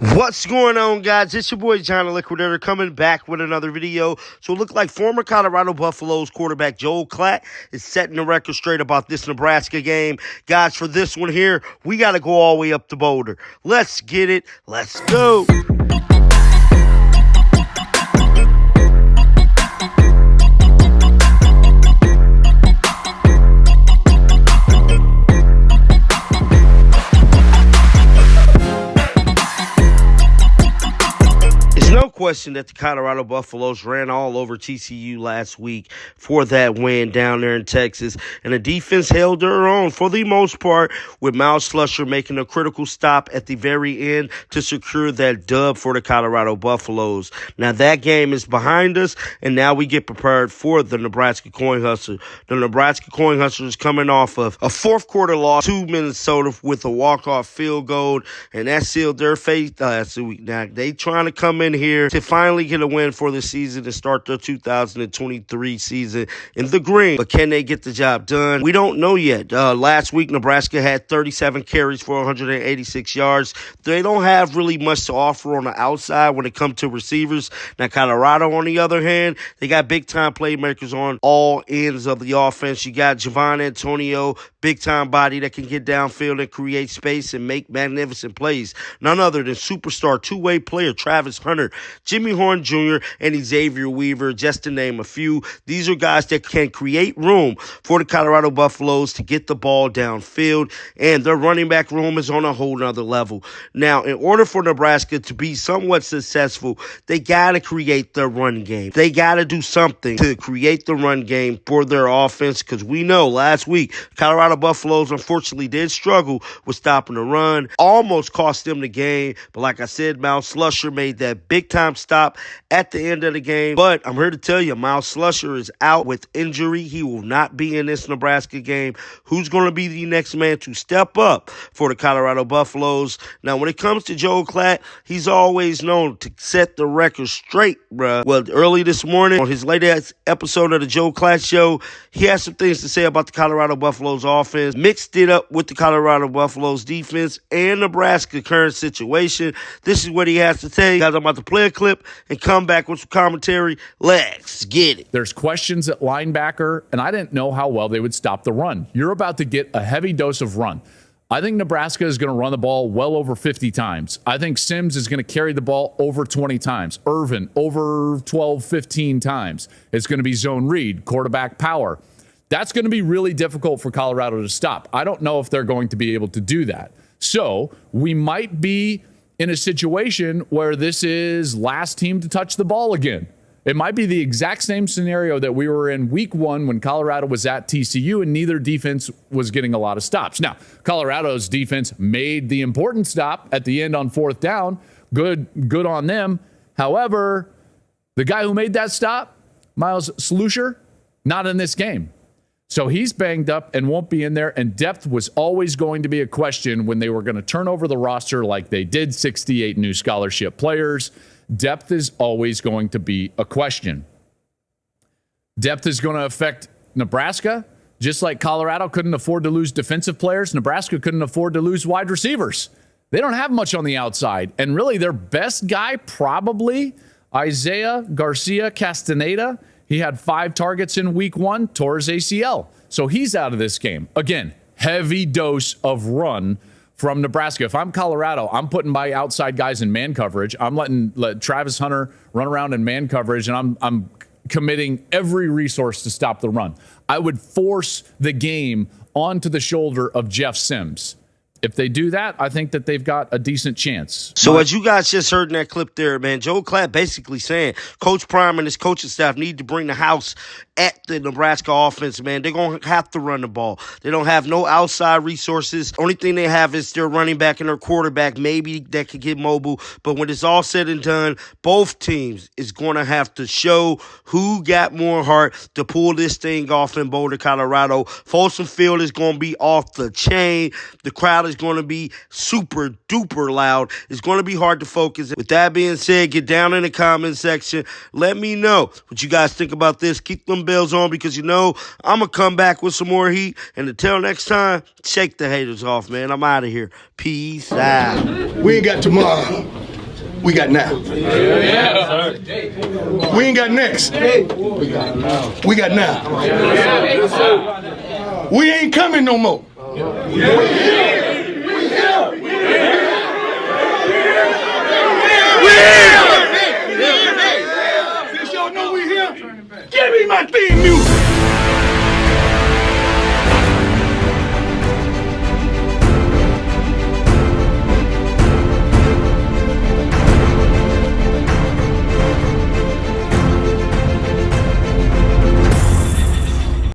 What's going on, guys? It's your boy John the Liquidator coming back with another video. So it looked like former Colorado Buffaloes quarterback Joel Klatt is setting the record straight about this Nebraska game. Guys, for this one here, we got to go all the way up to Boulder. Let's get it. Let's go. No question that the Colorado Buffaloes ran all over TCU last week for that win down there in Texas, and the defense held their own for the most part, with Miles Slusher making a critical stop at the very end to secure that dub for the Colorado Buffaloes. Now that game is behind us, and now we get prepared for the Nebraska Coin Hustler. The Nebraska Coin Hustler is coming off of a fourth quarter loss to Minnesota with a walk-off field goal, and that sealed their fate last week. Now they trying to come in here to finally get a win for the season and start their 2023 season in the green. But can they get the job done? We don't know yet. Last week, Nebraska had 37 carries for 186 yards. They don't have really much to offer on the outside when it comes to receivers. Now, Colorado, on the other hand, they got big-time playmakers on all ends of the offense. You got Javon Antonio, big-time body that can get downfield and create space and make magnificent plays. None other than superstar two-way player Travis Hunter, Jimmy Horn Jr., and Xavier Weaver, just to name a few. These are guys that can create room for the Colorado Buffaloes to get the ball downfield, and their running back room is on a whole nother level. Now, in order for Nebraska to be somewhat successful, they got to create their run game. They got to do something to create the run game for their offense, because we know last week, Colorado Buffaloes unfortunately did struggle with stopping the run. Almost cost them the game, but like I said, Miles Slusher made that big-time stop at the end of the game. But I'm here to tell you, Miles Slusher is out with injury. He will not be in this Nebraska game. Who's going to be the next man to step up for the Colorado Buffaloes? Now, when it comes to Joel Klatt, he's always known to set the record straight, bruh. Well, early this morning, on his latest episode of the Joel Klatt Show, he had some things to say about the Colorado Buffaloes offense, mixed it up with the Colorado Buffaloes defense and Nebraska current situation. This is what he has to say. Guys, I'm about to play a clip and come back with some commentary. Let's get it. There's questions at linebacker, and I didn't know how well they would stop the run. You're about to get a heavy dose of run. I think Nebraska is going to run the ball well over 50 times. I think Sims is going to carry the ball over 20 times. Irvin over 12, 15 times. It's going to be zone read, quarterback power. That's going to be really difficult for Colorado to stop. I don't know if they're going to be able to do that. So we might be in a situation where this is last team to touch the ball again. It might be the exact same scenario that we were in week one when Colorado was at TCU and neither defense was getting a lot of stops. Now, Colorado's defense made the important stop at the end on fourth down. Good on them. However, the guy who made that stop, Miles Slusher, not in this game. So he's banged up and won't be in there, and depth was always going to be a question when they were going to turn over the roster like they did, 68 new scholarship players. Depth is always going to be a question. Depth is going to affect Nebraska, just like Colorado couldn't afford to lose defensive players. Nebraska couldn't afford to lose wide receivers. They don't have much on the outside, and really their best guy probably Isaiah Garcia Castaneda. He had 5 targets in week one, tore his ACL. So he's out of this game. Again, heavy dose of run from Nebraska. If I'm Colorado, I'm putting my outside guys in man coverage. I'm letting Travis Hunter run around in man coverage, and I'm committing every resource to stop the run. I would force the game onto the shoulder of Jeff Sims. If they do that, I think that they've got a decent chance. So as you guys just heard in that clip there, man, Joel Klatt basically saying Coach Prime and his coaching staff need to bring the house at the Nebraska offense, man. They're going to have to run the ball. They don't have no outside resources. Only thing they have is their running back and their quarterback, maybe that could get mobile. But when it's all said and done, both teams is going to have to show who got more heart to pull this thing off in Boulder, Colorado. Folsom Field is going to be off the chain. The crowd is going to be super duper loud. It's going to be hard to focus. With that being said, get down in the comment section. Let me know what you guys think about this. Keep them bells on, because you know I'm going to come back with some more heat. And until next time, shake the haters off, man. I'm out of here. Peace out. We ain't got tomorrow. We got now. We ain't got next. We got now. We ain't coming no more. We here. Since y'all know we here, give me my theme music.